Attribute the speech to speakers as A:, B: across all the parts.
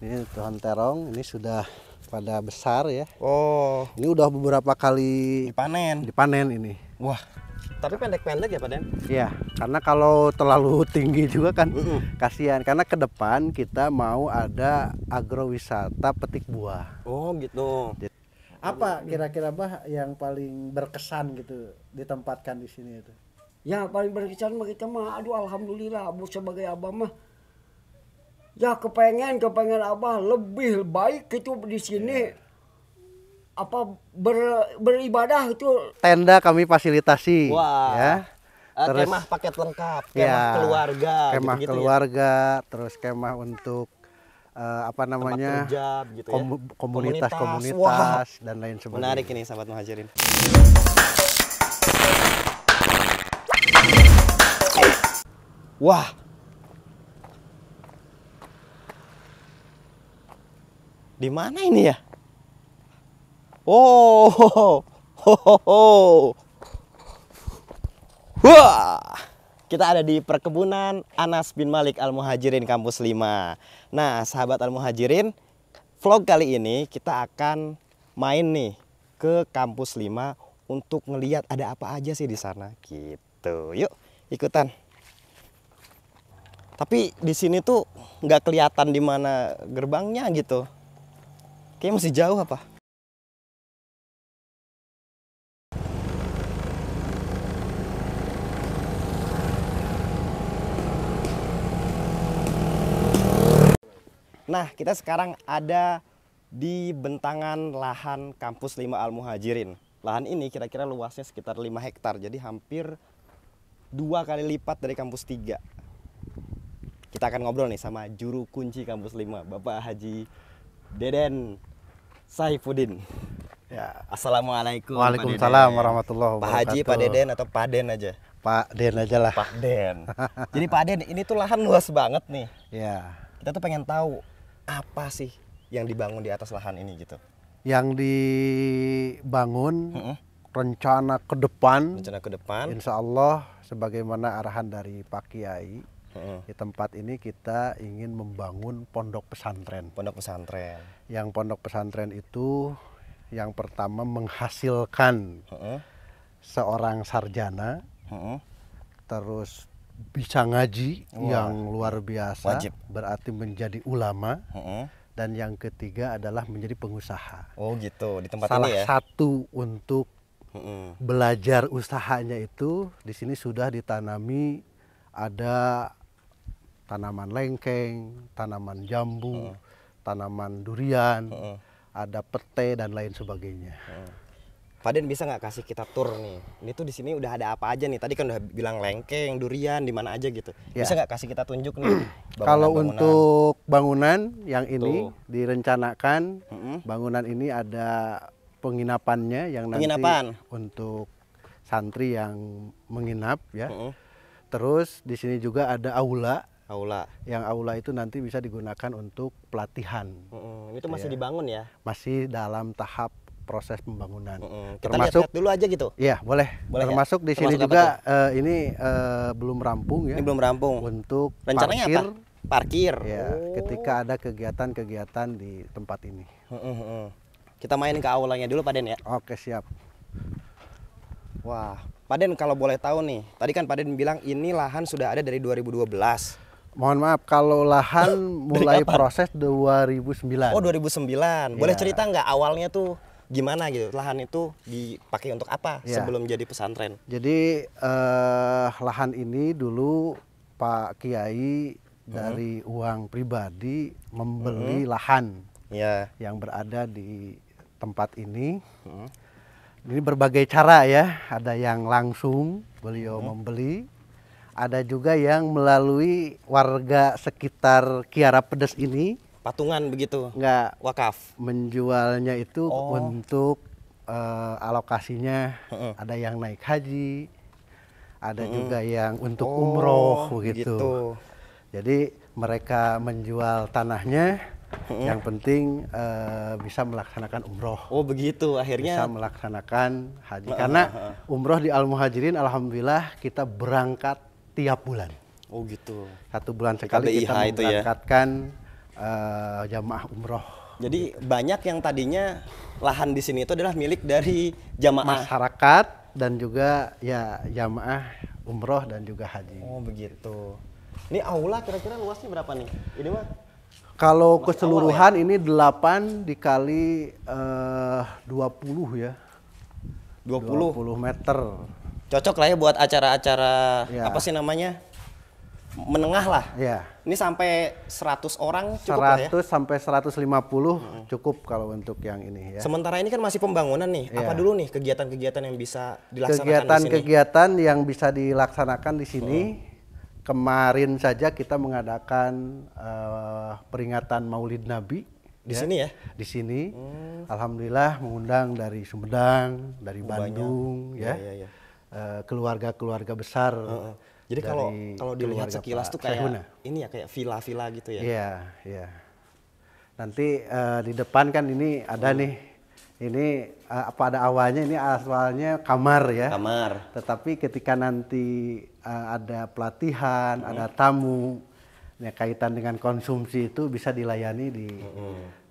A: Ini pohon terong ini sudah pada besar ya.
B: Oh,
A: Ini udah beberapa kali
B: dipanen
A: ini.
B: Wah, tapi pendek-pendek ya Pak Den?
A: Ya, karena kalau terlalu tinggi juga kan kasihan. Karena ke depan kita mau ada agrowisata petik buah.
B: Oh gitu.
A: Apa kira-kira Bah yang paling berkesan gitu ditempatkan di sini itu?
C: Ya paling berkesan mah kita mah aduh alhamdulillah Abu sebagai abah mah ya kepengen abah lebih baik itu di sini apa beribadah itu.
A: Tenda kami fasilitasi.
B: Wah.
A: Ya.
B: Terus kemah paket lengkap, kemah keluarga,
A: kemah
B: gitu-gitu
A: keluarga, ya? Terus kemah untuk apa namanya
B: tempat kerja, gitu ya?
A: komunitas dan lain sebagainya.
B: Menarik ini sahabat muhajirin. Wah, di mana ini ya? Oh, wah, kita ada di perkebunan Anas bin Malik Al-Muhajirin Kampus 5. Nah, sahabat Al-Muhajirin, vlog kali ini kita akan main nih ke Kampus 5 untuk ngeliat ada apa aja sih di sana gitu. Yuk, ikutan. Tapi di sini tuh nggak kelihatan di mana gerbangnya gitu. Kayaknya masih jauh apa? Nah, kita sekarang ada di bentangan lahan Kampus 5 Al-Muhajirin. Lahan ini kira-kira luasnya sekitar 5 hektar, jadi hampir 2 kali lipat dari Kampus 3. Kita akan ngobrol nih sama juru kunci Kampus 5, Bapak Haji Deden Saifuddin.
A: Ya.
B: Assalamualaikum.
A: Waalaikumsalam warahmatullahi wabarakatuh.
B: Pak Haji, Pak Deden atau Pak Den aja?
A: Pak Den aja lah.
B: Pak Den. Jadi Pak Den, ini tuh lahan luas banget nih.
A: Ya.
B: Kita tuh pengen tahu apa sih yang dibangun di atas lahan ini gitu.
A: Yang dibangun rencana ke depan. Insya Allah sebagaimana arahan dari Pak Kiai. Di tempat ini kita ingin membangun pondok pesantren.
B: Pondok pesantren.
A: Yang pondok pesantren itu yang pertama menghasilkan seorang sarjana, terus bisa ngaji yang luar biasa,
B: wajib.
A: Berarti menjadi ulama, dan yang ketiga adalah menjadi pengusaha.
B: Oh gitu, di tempat
A: Salah
B: ini ya.
A: satu untuk belajar usahanya itu di sini sudah ditanami ada tanaman lengkeng, tanaman jambu, tanaman durian, ada pete dan lain sebagainya.
B: Pak Den bisa nggak kasih kita tur nih? Ini tuh di sini udah ada apa aja nih? Tadi kan udah bilang lengkeng, durian, di mana aja gitu.
A: Ya.
B: Bisa nggak kasih kita tunjuk nih?
A: Kalau untuk bangunan yang ini direncanakan, bangunan ini ada penginapannya yang nanti untuk santri yang menginap ya. Terus di sini juga ada aula. Yang aula itu nanti bisa digunakan untuk pelatihan.
B: Itu masih dibangun ya?
A: Masih dalam tahap proses pembangunan.
B: Kita lihat dulu aja gitu.
A: Iya, boleh termasuk ya? Di sini juga ini belum rampung ya.
B: Ini belum rampung.
A: Untuk
B: rencananya apa? Parkir.
A: Ya, ketika ada kegiatan-kegiatan di tempat ini.
B: Kita main ke aulanya dulu Pak Den ya.
A: Oke, siap.
B: Wah, Pak Den kalau boleh tahu nih, tadi kan Pak Den bilang ini lahan sudah ada dari 2012.
A: Mohon maaf, kalau lahan mulai proses 2009.
B: Oh 2009. Boleh cerita nggak awalnya tuh gimana gitu? Lahan itu dipakai untuk apa sebelum jadi pesantren?
A: Jadi lahan ini dulu Pak Kiai dari uang pribadi membeli lahan yang berada di tempat ini. Ini berbagai cara ya, ada yang langsung beliau membeli, ada juga yang melalui warga sekitar Kiara Pedes ini.
B: Patungan begitu?
A: Enggak,
B: wakaf.
A: Menjualnya itu untuk alokasinya, ada yang naik haji, ada juga yang untuk umroh begitu. Jadi mereka menjual tanahnya, yang penting bisa melaksanakan umroh.
B: Oh begitu, akhirnya
A: bisa melaksanakan haji. Karena umroh di Al-Muhajirin alhamdulillah kita berangkat tiap bulan.
B: Oh gitu.
A: 1 bulan sekali kita memberangkatkan jamaah umroh.
B: Jadi banyak yang tadinya lahan di sini itu adalah milik dari jamaah
A: masyarakat dan juga ya jamaah umroh dan juga haji.
B: Oh begitu. Ini aula kira-kira luasnya berapa nih? Ini mah?
A: Kalau keseluruhan ya? Ini 8 dikali 20 ya. 20 meter.
B: Cocok lah ya buat acara-acara apa sih namanya? Menengah lah.
A: Ya.
B: Ini sampai 100 orang cukup
A: 100
B: lah ya?
A: sampai 150 cukup kalau untuk yang ini ya.
B: Sementara ini kan masih pembangunan nih. Apa dulu nih kegiatan-kegiatan yang bisa dilaksanakan di sini?
A: Kegiatan yang bisa dilaksanakan di sini. Kemarin saja kita mengadakan peringatan Maulid Nabi
B: di sini ya.
A: Di sini, alhamdulillah mengundang dari Sumedang, dari Bandung, ya, keluarga-keluarga besar.
B: Jadi kalau dilihat sekilas tuh kayak ini ya, kayak villa-villa gitu ya.
A: Iya, iya. Nanti di depan kan ini ada nih, ini pada awalnya ini awalnya kamar ya.
B: Kamar.
A: Tetapi ketika nanti ada pelatihan, ada tamu, ya kaitan dengan konsumsi itu bisa dilayani di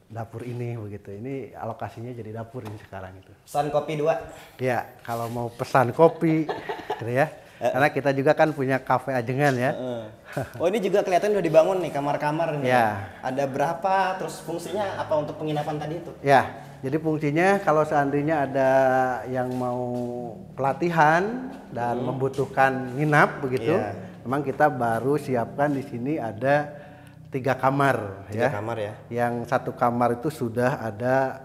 A: dapur ini begitu. Ini alokasinya jadi dapur ini sekarang itu.
B: Pesan kopi 2.
A: Ya, kalau mau pesan kopi, gitu ya. Karena kita juga kan punya kafe Ajengan ya.
B: Oh ini juga kelihatan udah dibangun nih kamar-kamar nih.
A: Ya.
B: Ada berapa? Terus fungsinya apa untuk penginapan tadi itu?
A: Ya, jadi fungsinya kalau seandainya ada yang mau pelatihan dan membutuhkan nginap begitu, memang kita baru siapkan di sini ada 3 kamar.
B: 3 kamar ya.
A: Yang 1 kamar itu sudah ada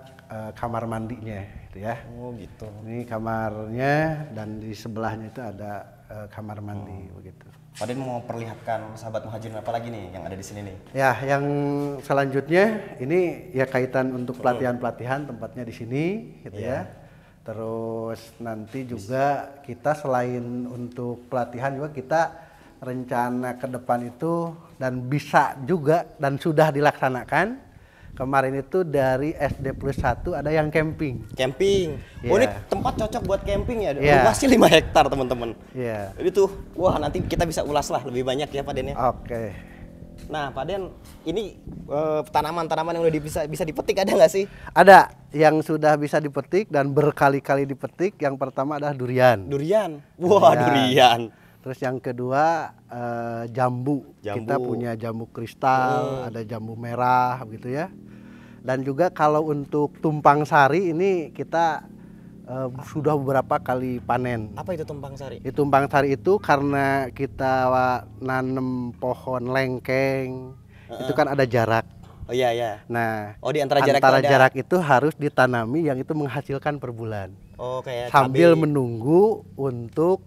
A: kamar mandinya, gitu ya.
B: Oh gitu.
A: Ini kamarnya dan di sebelahnya itu ada kamar mandi begitu.
B: Pak Den mau perlihatkan sahabat muhajirin apa lagi nih yang ada di sini nih?
A: Ya, yang selanjutnya ini ya kaitan untuk pelatihan-pelatihan tempatnya di sini, gitu ya. Terus nanti juga kita selain untuk pelatihan juga kita rencana ke depan itu dan bisa juga dan sudah dilaksanakan. Kemarin itu dari SD plus 1 ada yang camping.
B: Camping. Oh ini tempat cocok buat camping ya. Luasnya 5 hektar teman-teman.
A: Iya.
B: Jadi tuh, wah nanti kita bisa ulas lah lebih banyak ya Pak Den ya.
A: Oke.
B: Nah Pak Den, ini tanaman-tanaman yang udah bisa dipetik ada nggak sih?
A: Ada yang sudah bisa dipetik dan berkali-kali dipetik. Yang pertama adalah durian.
B: Durian. Wah durian.
A: Terus yang kedua jambu. Kita punya jambu kristal, ada jambu merah begitu ya. Dan juga kalau untuk tumpang sari ini kita sudah beberapa kali panen.
B: Apa itu tumpang sari?
A: Tumpang sari itu karena kita nanam pohon lengkeng, itu kan ada jarak.
B: Oh iya iya.
A: Nah,
B: di antara
A: jarak itu harus ditanami yang itu menghasilkan per bulan.
B: Oh kayak
A: sambil menunggu untuk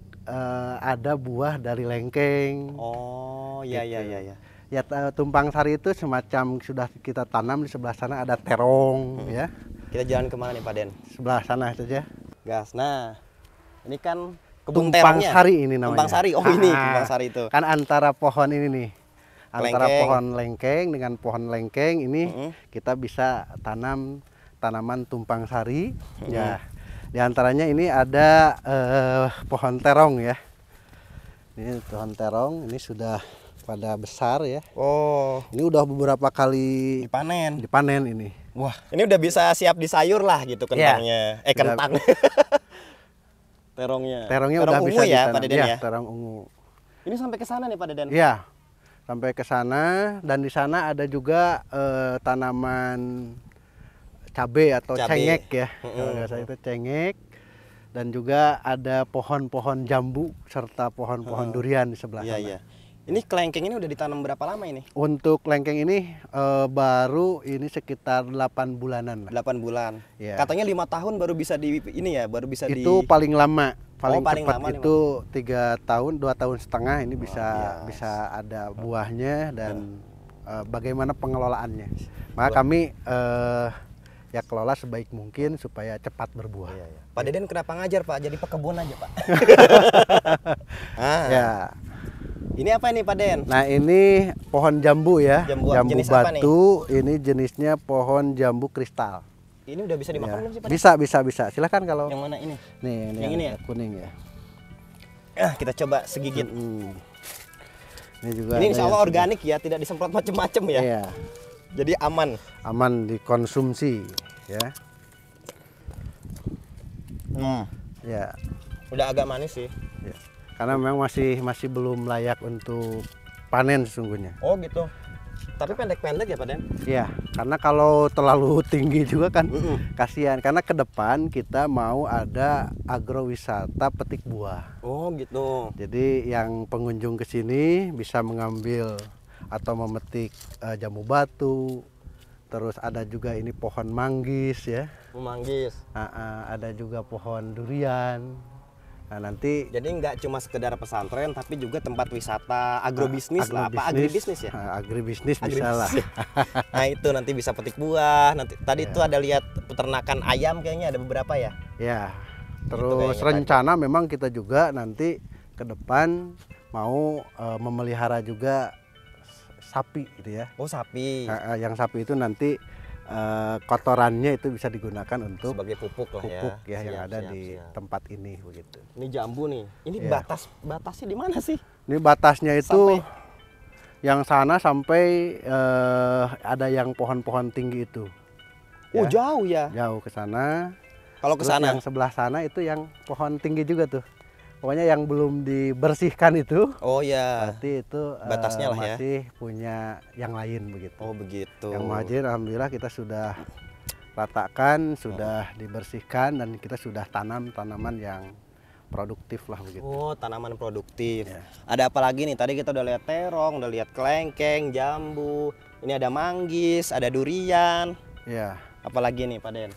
A: ada buah dari lengkeng.
B: Oh iya iya iya.
A: Ya tumpang sari itu semacam sudah kita tanam di sebelah sana ada terong ya.
B: Kita jalan kemana nih Pak Den?
A: Sebelah sana saja.
B: Gas. Nah ini kan kebun
A: tumpang
B: terongnya.
A: Sari ini namanya.
B: Tumpang sari. Oh ini tumpang sari itu.
A: Kan antara pohon ini nih. Antara pohon lengkeng dengan pohon lengkeng ini kita bisa tanam tanaman tumpang sari. Ya. Di antaranya ini ada pohon terong ya. Ini pohon terong, ini sudah pada besar ya.
B: Oh,
A: ini udah beberapa kali dipanen ini.
B: Wah, ini udah bisa siap disayur lah gitu kentangnya. Ya, kentang. Terongnya
A: udah bisa
B: ya, Pak Deden ya.
A: Terong ungu.
B: Ini sampai ke sana nih Pak Deden.
A: Iya. Sampai ke sana dan di sana ada juga tanaman cabai atau cengek ya. Kalau nggak salah itu cengek. Dan juga ada pohon-pohon jambu serta pohon-pohon durian di sebelah sana. Iya.
B: Ini kelengkeng ini udah ditanam berapa lama ini?
A: Untuk kelengkeng ini baru ini sekitar 8 bulanan.
B: 8 bulan. Ya. Katanya 5 tahun baru bisa baru bisa
A: itu paling lama. Paling cepat itu 3 tahun, 2 tahun setengah ini bisa ada buahnya dan bagaimana pengelolaannya. Maka kami ya kelola sebaik mungkin supaya cepat berbuah.
B: Pak Deden kenapa ngajar Pak? Jadi pekebun aja Pak.
A: Ya.
B: Ini apa ini Pak Den?
A: Nah ini pohon jambu ya. Jambu batu. Ini jenisnya pohon jambu kristal.
B: Ini udah bisa dimakan belum sih Pak Den?
A: Bisa. Silahkan kalau.
B: Yang mana ini?
A: Nih
B: yang ini ya?
A: Kuning ya.
B: Kita coba segigit.
A: Ini juga.
B: Ini insya Allah organik ya, tidak disemprot macem-macem ya.
A: Iya.
B: Jadi aman.
A: Aman dikonsumsi ya. Ya.
B: Udah agak manis sih.
A: Ya. Karena memang masih belum layak untuk panen sesungguhnya.
B: Oh gitu. Tapi pendek-pendek ya Pak Den?
A: Ya, karena kalau terlalu tinggi juga kan kasihan. Karena ke depan kita mau ada agrowisata petik buah.
B: Oh gitu.
A: Jadi yang pengunjung ke sini bisa mengambil atau memetik jambu batu. Terus ada juga ini pohon manggis ya.
B: Manggis.
A: Ada juga pohon durian. Nah nanti
B: jadi nggak cuma sekedar pesantren tapi juga tempat wisata agrobisnis lah, apa agribisnis ya?
A: Agribisnis bisa lah.
B: Nah itu nanti bisa petik buah. Nanti tadi itu ada lihat peternakan ayam kayaknya ada beberapa ya.
A: Ya. Terus rencana memang kita juga nanti ke depan mau memelihara juga sapi gitu ya.
B: Oh sapi.
A: Yang sapi itu nanti kotorannya itu bisa digunakan untuk
B: sebagai pupuk lah
A: ya, yang ada di tempat ini begitu.
B: Ini jambu nih. Ini batasnya di mana sih?
A: Ini batasnya itu yang sana sampai ada yang pohon-pohon tinggi itu.
B: Oh jauh ya?
A: Jauh ke sana.
B: Kalau ke sana?
A: Yang sebelah sana itu yang pohon tinggi juga tuh. Pokoknya yang belum dibersihkan itu.
B: Oh ya.
A: Berarti itu
B: batasnya lah
A: masih punya yang lain begitu.
B: Oh begitu.
A: Yang muhajirin alhamdulillah kita sudah ratakan, sudah dibersihkan dan kita sudah tanam tanaman yang produktif lah begitu.
B: Oh tanaman produktif. Ya. Ada apa lagi nih? Tadi kita udah lihat terong, udah lihat kelengkeng, jambu. Ini ada manggis, ada durian.
A: Ya.
B: Apalagi nih Pak Den?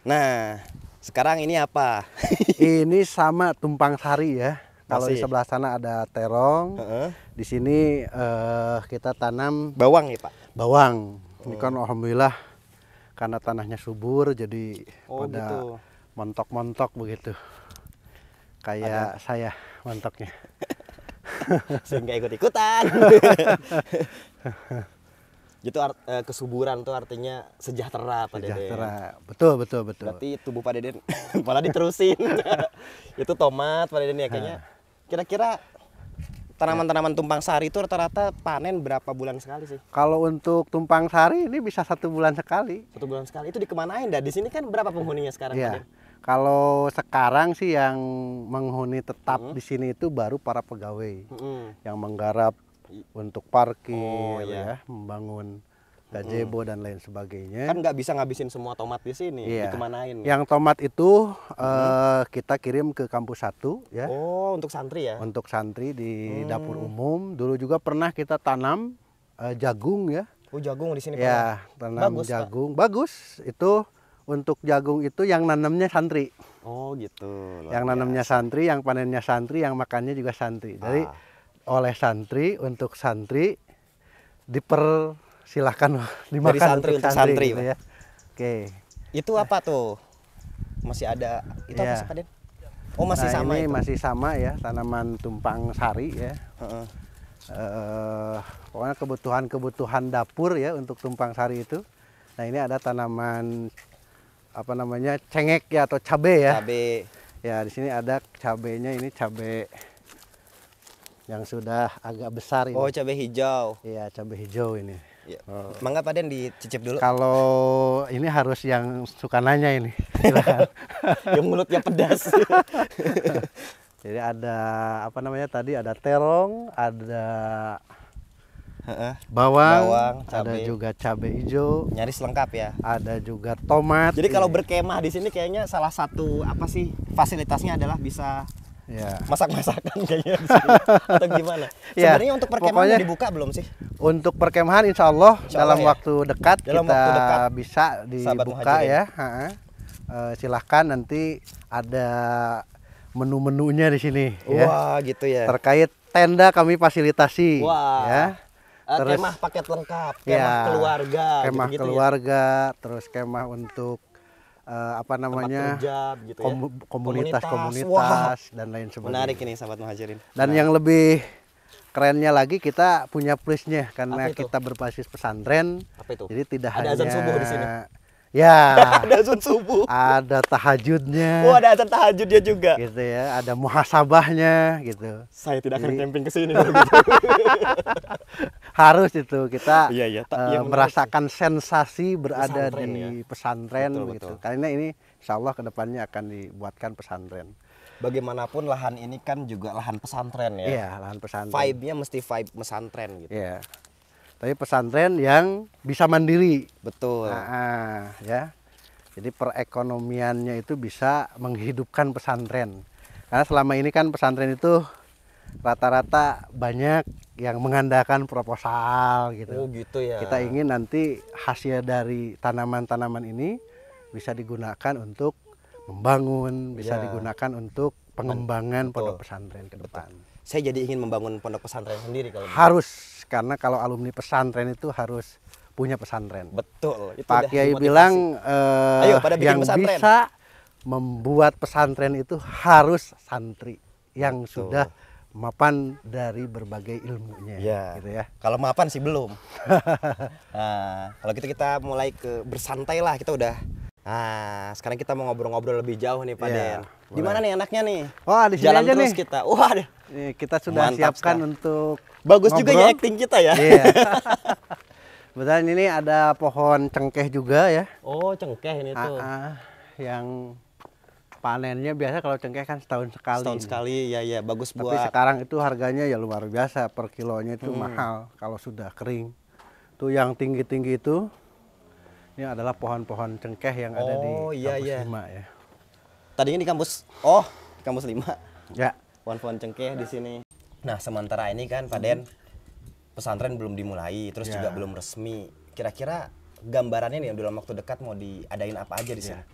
B: Nah. Sekarang ini apa?
A: Ini sama tumpang sari ya. Kalau di sebelah sana ada terong, di sini kita tanam
B: bawang ya Pak?
A: Bawang. Ini kan alhamdulillah karena tanahnya subur jadi pada gitu. Montok-montok begitu. Kayak saya montoknya.
B: Sehingga ikut-ikutan. Gitu kesuburan tuh artinya sejahtera Pak Deden.
A: Sejahtera, betul.
B: Berarti tubuh Pak Deden malah diterusin. Itu tomat Pak Deden ya kayaknya. Kira-kira tanaman-tanaman tumpang sari itu rata-rata panen berapa bulan sekali sih?
A: Kalau untuk tumpang sari ini bisa 1 bulan sekali.
B: 1 bulan sekali. Itu dikemanain dah? Di sini kan berapa penghuninya sekarang Pak Deden?
A: Kalau sekarang sih yang menghuni tetap di sini itu baru para pegawai yang menggarap untuk parkir ya, membangun gazebo dan lain sebagainya.
B: Kan nggak bisa ngabisin semua tomat di sini, dikemanain?
A: Yang tomat itu kita kirim ke kampus 1 ya.
B: Oh, untuk santri ya?
A: Untuk santri di dapur umum. Dulu juga pernah kita tanam jagung ya.
B: Oh, jagung di sini
A: ya, tanam jagung. Bagus. Itu untuk jagung itu yang nanamnya santri.
B: Oh, gitu.
A: Yang nanamnya santri, yang panennya santri, yang makannya juga santri. Jadi oleh santri untuk santri dipersilahkan dimakan dari
B: santri untuk santri
A: gitu ya. Oke.
B: Itu apa tuh? Masih ada itu apa sih Pak Den? Oh masih sama
A: ini
B: itu?
A: Masih sama ya, tanaman tumpang sari ya. Pokoknya kebutuhan dapur ya untuk tumpang sari itu. Nah ini ada tanaman apa namanya cengek ya atau cabe ya.
B: Cabe.
A: Ya di sini ada cabenya, ini cabe yang sudah agak besar ini.
B: Oh, cabai hijau.
A: Iya, cabai hijau ini.
B: Ya. Mangga Pak Den dicicip dulu.
A: Kalau ini harus yang suka nanya ini.
B: Yang mulutnya pedas.
A: Jadi ada apa namanya tadi, ada terong, ada bawang, ada juga cabai hijau.
B: Nyaris lengkap ya.
A: Ada juga tomat.
B: Jadi kalau berkemah di sini kayaknya salah satu apa sih fasilitasnya adalah bisa masak-masakan kayaknya di sini. Atau gimana? Sebenarnya untuk perkemahan dibuka belum sih?
A: Untuk perkemahan insya Allah dalam waktu dekat bisa dibuka ya. Silahkan nanti ada menu-menunya di sini.
B: Wah gitu ya.
A: Terkait tenda kami fasilitasi.
B: Wah.
A: Ya.
B: Terus kemah paket lengkap, kemah keluarga.
A: Kemah
B: gitu
A: keluarga, terus kemah untuk apa namanya
B: gitu ya?
A: komunitas dan lain sebagainya.
B: Menarik ini sahabat muhajirin.
A: Dan yang lebih kerennya lagi kita punya plusnya karena kita berbasis pesantren.
B: Apa itu?
A: Jadi tidak
B: ada
A: hanya
B: azan subuh di sini.
A: Ya.
B: Ada azan subuh.
A: Ada tahajudnya.
B: Oh, ada azan tahajudnya juga.
A: Gitu ya, ada muhasabahnya gitu.
B: Saya tidak akan
A: Jadi-
B: camping ke sini kalau gitu.
A: Harus itu kita
B: Iya, iya. Iya, menarik
A: merasakan sensasi berada
B: Pesantren,
A: di
B: ya.
A: pesantren
B: Betul,
A: gitu.
B: betul.
A: Karena ini insya Allah kedepannya akan dibuatkan pesantren.
B: Bagaimanapun lahan ini kan juga lahan pesantren ya.
A: Iya, lahan pesantren.
B: Vibe-nya mesti vibe pesantren gitu.
A: Iya. Tapi pesantren yang bisa mandiri.
B: Betul.
A: Ya. Jadi perekonomiannya itu bisa menghidupkan pesantren. Karena selama ini kan pesantren itu rata-rata banyak yang mengandalkan proposal gitu.
B: Oh gitu ya.
A: Kita ingin nanti hasil dari tanaman-tanaman ini bisa digunakan untuk membangun, bisa
B: Ya.
A: digunakan untuk pengembangan
B: Betul.
A: pondok pesantren ke depan.
B: Saya jadi ingin membangun pondok pesantren sendiri kalau gitu.
A: Harus, karena kalau alumni pesantren itu harus punya pesantren.
B: Betul. Itu
A: Pak
B: udah
A: Kiai
B: dimotivasi.
A: bilang
B: Ayo, pada bikin
A: yang
B: pesantren.
A: bisa membuat pesantren itu harus santri yang
B: Betul.
A: sudah mapan dari berbagai ilmunya,
B: Ya.
A: gitu ya.
B: Kalau mapan sih belum. Nah, kalau gitu kita mulai ke bersantai lah. Kita udah. Nah, sekarang kita mau ngobrol-ngobrol lebih jauh nih Pak
A: Iya,
B: Den. Di mana nih enaknya nih?
A: Oh, di sini
B: Jalan
A: aja
B: terus
A: nih.
B: kita. Wah,
A: Nih, kita sudah
B: Mantap
A: siapkan
B: sekali.
A: untuk
B: bagus juga ya
A: ngobrol.
B: acting kita ya.
A: Iya. Kebetulan ini ada pohon cengkeh juga ya.
B: Oh, cengkeh ini tuh.
A: Yang panennya biasa kalau cengkeh kan setahun sekali.
B: Setahun sekali, ya ya, bagus
A: Tapi
B: buat.
A: sekarang itu harganya ya luar biasa, per kilonya itu mahal kalau sudah kering. Tuh yang tinggi-tinggi itu, ini adalah pohon-pohon cengkeh yang ada di
B: Oh, iya,
A: kampus
B: iya.
A: 5 ya.
B: Tadinya di kampus, kampus 5.
A: Ya,
B: Pohon-pohon cengkeh di sini. Nah, sementara ini kan Pak Den, pesantren belum dimulai, terus
A: Ya.
B: juga belum resmi. Kira-kira gambarannya nih dalam waktu dekat mau diadain apa aja di sini?
A: ya.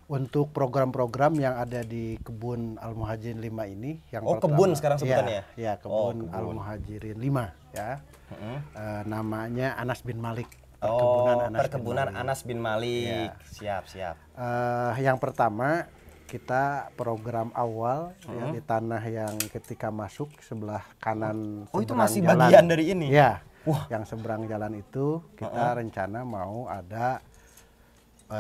A: Untuk program-program yang ada di kebun Al Muhajirin 5 ini, yang
B: Oh, kebun sekarang sebutannya ya?
A: Ya,
B: Oh,
A: kebun Al
B: kebun.
A: Muhajirin 5 ya.
B: Mm-mm.
A: Namanya Anas bin Malik.
B: Perkebunan Anas bin Malik.
A: Ya.
B: Siap, siap.
A: Yang pertama kita program awal ya, di tanah yang ketika masuk sebelah kanan.
B: Oh, itu
A: seberang
B: masih
A: jalan.
B: bagian dari ini?
A: Ya.
B: Wah.
A: Yang seberang jalan itu kita rencana mau ada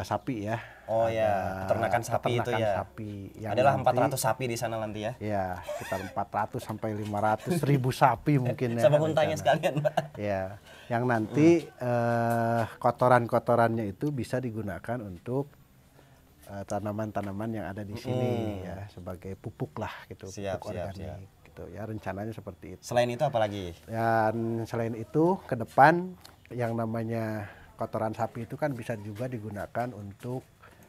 A: sapi ya.
B: Oh
A: Ada
B: ya, peternakan sapi itu
A: peternakan
B: ya.
A: sapi yang
B: Adalah
A: nanti-
B: 400 sapi di sana nanti ya.
A: Ya, sekitar 400 sampai 500 ribu sapi mungkin ya.
B: Sama untanya
A: rencana.
B: sekalian, Pak.
A: Ya, yang nanti kotoran-kotorannya itu bisa digunakan untuk tanaman-tanaman yang ada di sini ya, sebagai pupuk lah gitu,
B: Siap,
A: pupuk
B: siap,
A: organik gitu ya, rencananya seperti itu.
B: Selain itu apa lagi?
A: Dan selain itu ke depan yang namanya kotoran sapi itu kan bisa juga digunakan untuk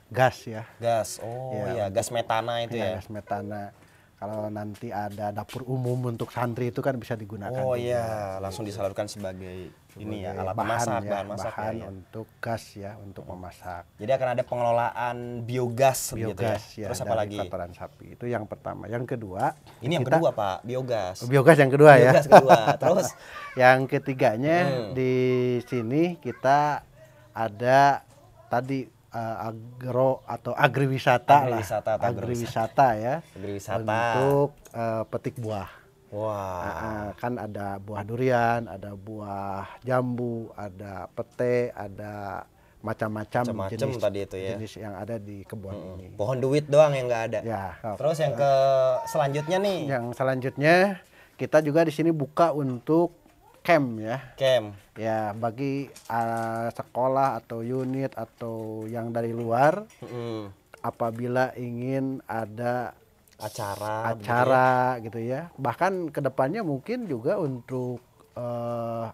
A: gas ya.
B: Gas. Oh
A: Ya,
B: ya, gas metana itu ya.
A: Gas metana. Kalau nanti ada dapur umum untuk santri itu kan bisa digunakan.
B: Oh
A: juga.
B: iya, langsung disalurkan sebagai ini ya,
A: Sebagai
B: alat memasak, bahan masak
A: bahan
B: ya.
A: untuk gas ya, untuk memasak.
B: Jadi akan ada pengelolaan biogas, gitu ya.
A: Biogas ya,
B: Terus apa
A: dari
B: lagi?
A: kotoran sapi. Itu yang pertama. Yang kedua,
B: Ini yang kedua, Pak, biogas.
A: biogas yang kedua ya.
B: Biogas kedua. Terus
A: Yang ketiganya di sini kita ada tadi agro atau agriwisata lah.
B: Agriwisata atau
A: Agriwisata ya.
B: Agriwisata.
A: Untuk petik buah.
B: wah.
A: Kan ada buah durian, ada buah jambu, ada pete, ada macam-macam
B: Macam-macam
A: jenis,
B: tadi itu ya.
A: jenis yang ada di kebun ini.
B: Pohon duit doang yang nggak ada.
A: Ya.
B: Terus yang ke selanjutnya nih,
A: Yang selanjutnya kita juga di sini buka untuk camp ya.
B: camp.
A: Ya, bagi sekolah atau unit atau yang dari luar
B: Mm-mm.
A: apabila ingin ada
B: Acara
A: gitu ya. Bahkan kedepannya mungkin juga untuk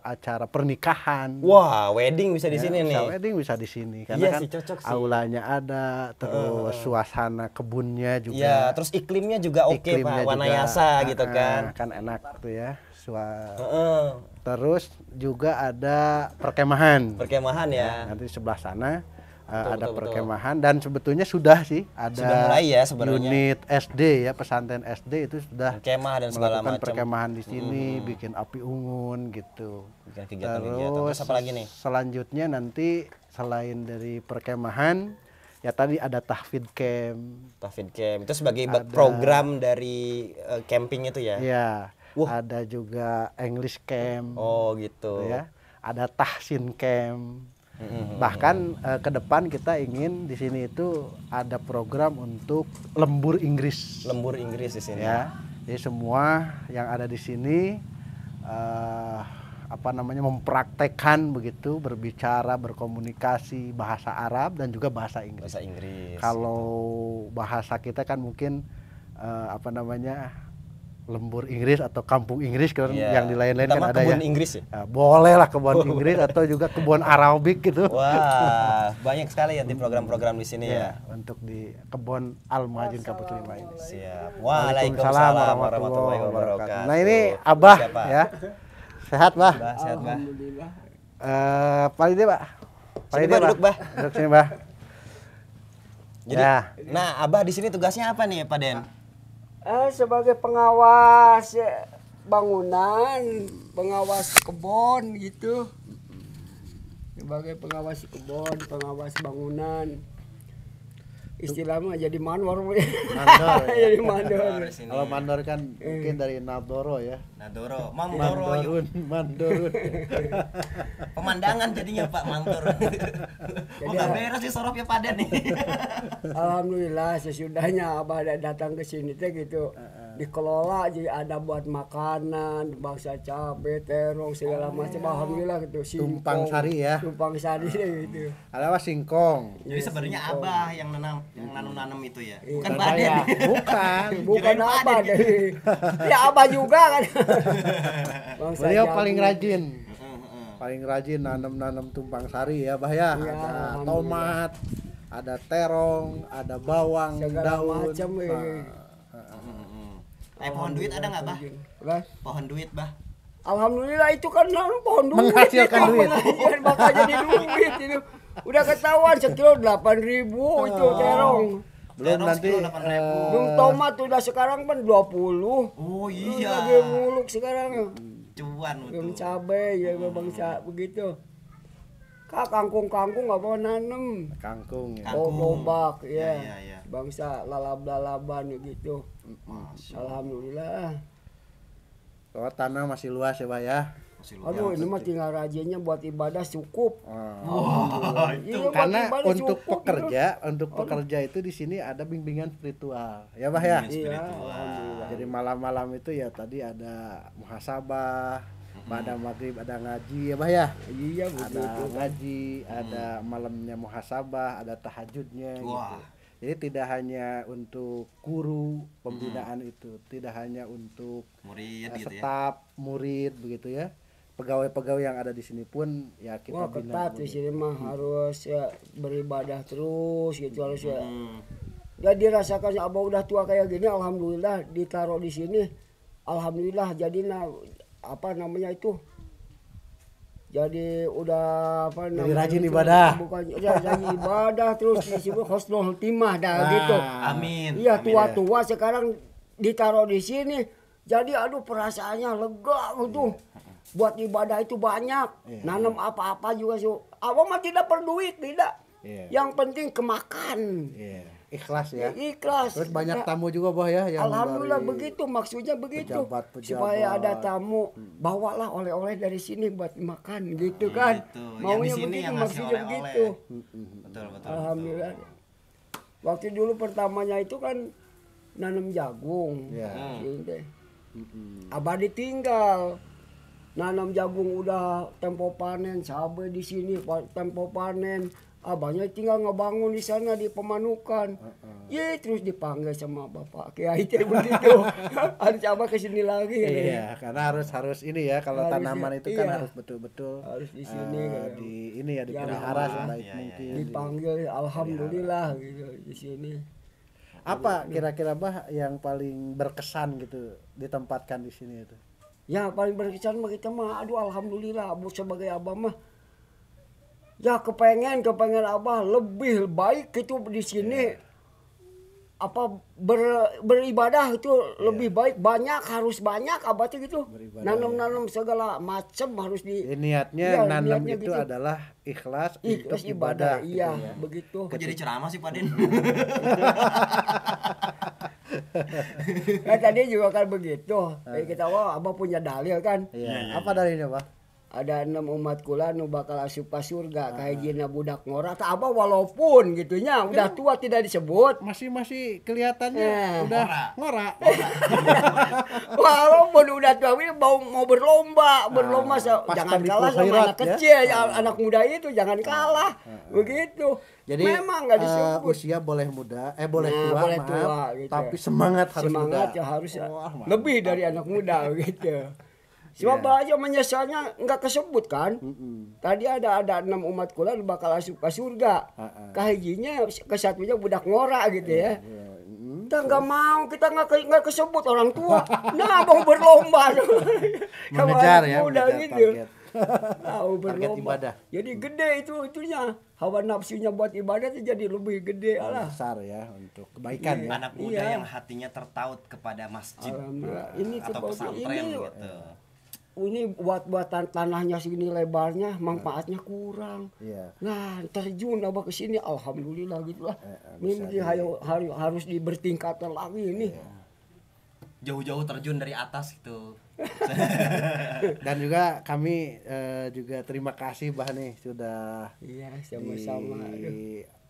A: acara pernikahan.
B: Wah, wedding bisa di
A: Ya,
B: sini
A: bisa
B: nih.
A: wedding bisa di sini karena
B: Iya
A: kan
B: sih, cocok sih.
A: aulanya ada, terus suasana kebunnya juga.
B: Iya, terus iklimnya juga oke, Pak.
A: iklimnya
B: Wanayasa
A: juga,
B: gitu kan.
A: kan enak tuh ya.
B: Heeh.
A: Terus juga ada perkemahan.
B: Perkemahan ya.
A: Nanti sebelah sana ada
B: betul,
A: perkemahan dan sebetulnya sudah sih ada
B: Sudah mulai ya sebenarnya.
A: unit SD ya, pesantren SD itu sudah
B: Kemah dan segala
A: melakukan
B: macam.
A: perkemahan di sini, bikin api unggun gitu.
B: Bikin kegiatan-kegiatan.
A: Terus
B: Terus apa lagi nih?
A: selanjutnya nanti selain dari perkemahan ya tadi ada tahfidz camp.
B: Tahfidz camp itu sebagai program dari camping itu ya.
A: Ya,
B: Wah.
A: ada juga English camp.
B: Oh gitu.
A: Ya. Ada tahsin camp. Bahkan ke depan kita ingin di sini itu ada program untuk lembur Inggris.
B: Lembur Inggris di sini.
A: Ya, jadi semua yang ada di sini mempraktekkan begitu, berbicara, berkomunikasi bahasa Arab dan juga bahasa Inggris.
B: Bahasa Inggris.
A: Kalau bahasa kita kan mungkin lembur Inggris atau kampung Inggris kan, yang di lain-lain kan ada
B: kebun
A: ya.
B: Inggris ya?
A: Boleh lah kebun Inggris atau juga kebun Arabik gitu.
B: Wah, banyak sekali ya di program-program di sini ya.
A: Untuk di kebun Al-Muhajirin Kampus 5 ini.
B: Siap.
A: Waalaikumsalam warahmatullahi wabarakatuh. Nah ini Abah ya. Sehat, Bah?
B: Sehat, Bah.
C: Alhamdulillah.
A: Pak Lide, Pak.
B: Sini, Bah, duduk, Bah.
A: Duduk sini, Bah.
B: Jadi, nah Abah di sini tugasnya apa nih, Pak Den?
C: Sebagai pengawas bangunan, pengawas kebun gitu. Sebagai pengawas kebun, pengawas bangunan. Istilahnya jadi mandor.
A: Mandor. Ya.
C: Jadi mandor.
A: Kalau mandor kan mungkin dari Nadoro ya.
B: Nadoro,
A: Mandorun.
B: Pemandangan jadinya Pak Mantor. Nggak beres sih sorofnya Pak Den nih.
C: Alhamdulillah sesudahnya Abah datang ke sini teh gitu. Dikelola jadi ada buat makanan, bangsa cabai, terong segala macam. Alhamdulillah gitu.
A: Tumpang sari ya.
C: Tumpang sari gitu.
A: Ada apa singkong?
B: Jadi sebenarnya Abah yang nanam itu ya. Bukan
A: Bukan
B: Pak Den.
A: saya.
C: Bukan Abah deh. Ya Abah juga kan.
A: Beliau paling rajin. Paling rajin nanam tumpang sari ya, Bah ya.
C: Ya,
A: Ada tomat, ada terong, ada bawang,
C: segala
A: daun.
C: macam.
B: Pohon duit ada nggak, Bah? Pohon duit, Bah.
C: Alhamdulillah itu kan pohon duit.
A: Menghasilkan duit.
C: Bakal jadi duit itu. Udah ketahuan sekilo 8.000 itu terong.
A: Belum nanti
C: Belum tomat udah sekarang kan 20.
B: Oh iya.
C: Lagi muluk sekarang.
B: Cuan
C: Belum
B: itu.
C: cabai ya bangsa begitu. Kangkung nggak mau nanem.
A: kangkung ya.
C: Lobak ya.
B: Iya.
C: Bangsa lalab-lalaban gitu. Alhamdulillah.
A: Oh, tanah masih luas ya, Bah ya.
C: Aduh ini mah tinggal rajinnya buat ibadah cukup. Iya, buat
A: Karena
C: ibadah
A: untuk
C: cukup,
A: pekerja itu di sini ada bimbingan spiritual, ya Bah ya.
C: Iya, alhamdulillah.
A: Jadi malam-malam itu ya tadi ada muhasabah, pada maghrib ada ngaji ya Bah ya.
C: Iya
A: Ada
C: begitu.
A: ngaji, ada malamnya muhasabah, ada tahajudnya gitu. Jadi tidak hanya untuk guru pembinaan itu, tidak hanya untuk
B: Murid gitu ya.
A: staf, murid begitu ya. Pegawai-pegawai yang ada di sini pun ya kita
C: Wah ketat di sini mah harus ya beribadah terus gitu harus ya. Jadi rasakan Abah udah tua kayak gini, alhamdulillah ditaruh di sini, alhamdulillah jadi apa namanya itu. Jadi udah apa namanya?
A: Rajin ibadah.
C: Bukan ya rajin ibadah terus disebut husnul timah dah gitu.
B: Amin.
C: Iya tua-tua sekarang ditaruh di sini. Jadi aduh perasaannya lega gitu. Buat ibadah itu banyak. Nanam apa-apa juga sih. Abang mah tidak perlu duit, tidak. Yang penting kemakan.
A: Ikhlas ya.
C: Ikhlas.
A: Terus banyak tamu juga Bah ya yang
C: Alhamdulillah
A: dari
C: begitu, maksudnya begitu.
A: pejabat.
C: Supaya ada tamu, bawalah oleh-oleh dari sini buat makan gitu kan.
B: Gitu.
C: Maunya
B: Yang di sini
C: begitu,
B: yang ngasih
C: maksudnya
B: oleh-oleh.
C: begitu.
B: Betul.
C: Alhamdulillah. Waktu dulu pertamanya itu kan nanam jagung. Gitu. Abah ditinggal. Nanam jagung udah tempo panen, cabai di sini tempo panen. Abahnya tinggal ngebangun di sana di Pemanukan. Ye terus dipanggil sama Bapak Kiai kayak begitu. Harus Abah ke sini lagi.
A: Iya, karena harus ini ya kalau
C: Harus
A: tanaman
C: ya,
A: itu kan
C: iya.
A: harus betul-betul
C: Harus di sini
A: dipelihara sebaik mungkin.
C: dipanggil alhamdulillah gitu di sini.
A: Apa kira-kira Bah yang paling berkesan gitu ditempatkan di sini itu?
C: Ya paling berkesan mah kita mah aduh alhamdulillah Abu sebagai Abah mah ya kepengen Abah lebih baik itu di sini apa beribadah itu lebih baik harus banyak Abah tuh gitu nanam segala macam harus di
A: niatnya nanam
C: niatnya
A: itu
C: gitu.
A: adalah ikhlas untuk
C: ibadah
A: gitu
C: iya
A: ya.
C: begitu.
B: Kok jadi ceramah sih Pak Den?
C: Tadi juga kan begitu. Kita Abah punya dalil kan.
A: Iya. Apa dalilnya Bah?
C: ada 6 umat kula nu bakal asup ka surga kahijina budak ngora tah abah walaupun gitunya udah tua tidak disebut
A: masih kelihatannya udah ngora.
C: Walaupun udah tua ini mau berlomba jangan kalah sama anak kecil anak muda itu jangan kalah begitu.
A: Jadi
C: memang nggak disebut
A: usia boleh muda boleh tua,
C: boleh tua gitu.
A: tapi semangat
C: ya harus lebih dari anak muda gitu. Sebab aja menyesalnya enggak kesebut kan. Tadi ada 6 umat kula bakal asup ke surga. Kahijinya kesatunya budak ngora gitu ya. Kita enggak mau, kita enggak kesebut orang tua. Nah, mau berlomba.
A: Mengejar ya,
C: udah gitu.
A: Target ibadah.
C: Jadi gede itunya. Hawa nafsunya buat ibadah itu jadi lebih gede lah.
A: Besar ya untuk kebaikan ya.
B: Anak muda yang hatinya tertaut kepada masjid atau pesantren gitu.
C: Ini buat tanahnya segini lebarnya, manfaatnya kurang. Nah, terjun abah ke sini, alhamdulillah gitulah. Ini harus bertingkatan lagi ini.
B: Jauh-jauh terjun dari atas itu.
A: Dan juga kami juga terima kasih Bah nih sudah
C: sama-sama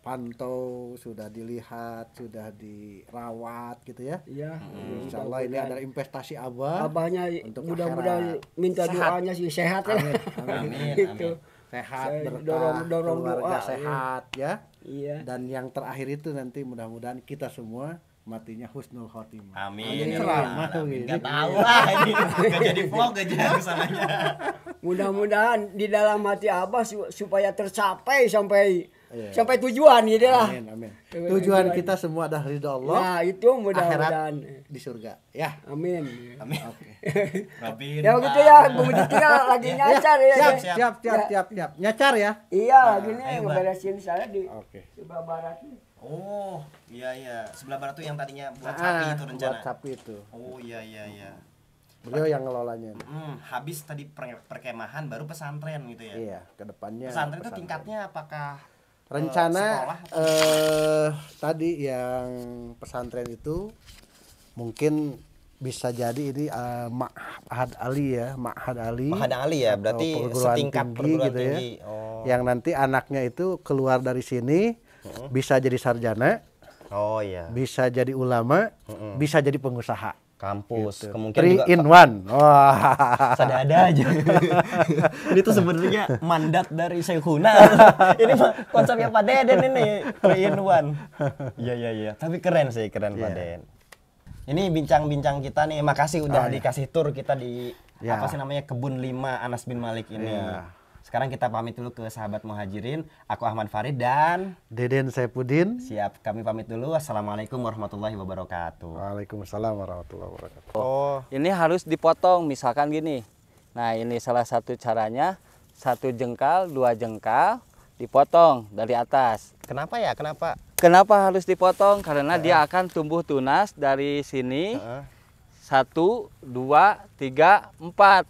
A: pantau, sudah dilihat, sudah dirawat gitu ya.
C: Iya.
A: Insyaallah ini adalah investasi Abah.
C: Abahnya mudah-mudahan minta doanya sih sehat ya.
B: Amin.
C: Gitu.
A: Sehat, berkah,
C: dorong
A: keluarga
C: doa,
A: sehat ya.
C: Iya.
A: Dan yang terakhir itu nanti mudah-mudahan kita semua matinya husnul khotimah.
B: Amin.
A: Amin.
B: Enggak tahu lah ini. Enggak jadi vlog aja kesananya.
C: Mudah-mudahan di dalam hati Abah supaya tercapai sampai tujuan gitu lah.
A: Amin. Tujuan kita semua adalah ridha Allah.
C: Nah, itu mudah-mudahan
A: di surga. Ya.
C: Amin.
A: Oke.
B: Robin.
C: Ya gitu ya, Bung Dika lagi nyacar ya.
A: Siap. Nyacar ya.
C: Iya, lagi nih ngeberesin saya di sebelah barat nih.
B: Oh, iya. Sebelah barat tuh yang tadinya buat sapi itu rencana.
A: Buat sapi itu.
B: Oh, iya.
A: Beliau yang ngelolanya.
B: Habis tadi perkemahan baru pesantren gitu ya.
A: Iya, kedepannya.
B: Pesantren itu tingkatnya apakah
A: rencana tadi yang pesantren itu mungkin bisa jadi ini Ma'had Ali ya,
B: berarti setingkat perguruan
A: gitu
B: tinggi.
A: Ya. Yang nanti anaknya itu keluar dari sini bisa jadi sarjana.
B: Oh iya.
A: Bisa jadi ulama, bisa jadi pengusaha.
B: Kampus,
A: gitu.
B: kemungkinan
A: 3 in 1. Wah.
B: Ada aja. Ini tuh sebenarnya mandat dari Syekhuna. Ini konsepnya Pak Deden ini 3 in 1. Iya. Tapi keren Pak Deden. Ini bincang-bincang kita nih. Makasih udah dikasih tur kita di apa sih namanya Kebun 5 Anas bin Malik ini. Sekarang kita pamit dulu ke sahabat Muhajirin. Aku Ahmad Farid dan
A: Deden Saifuddin.
B: Siap, kami pamit dulu. Assalamualaikum warahmatullahi wabarakatuh.
A: Waalaikumsalam warahmatullahi wabarakatuh.
D: Oh, ini harus dipotong misalkan gini. Nah, ini salah satu caranya. 1 jengkal, 2 jengkal dipotong dari atas.
B: Kenapa ya?
D: Kenapa harus dipotong? Karena dia akan tumbuh tunas dari sini. 1, 2, 3, 4.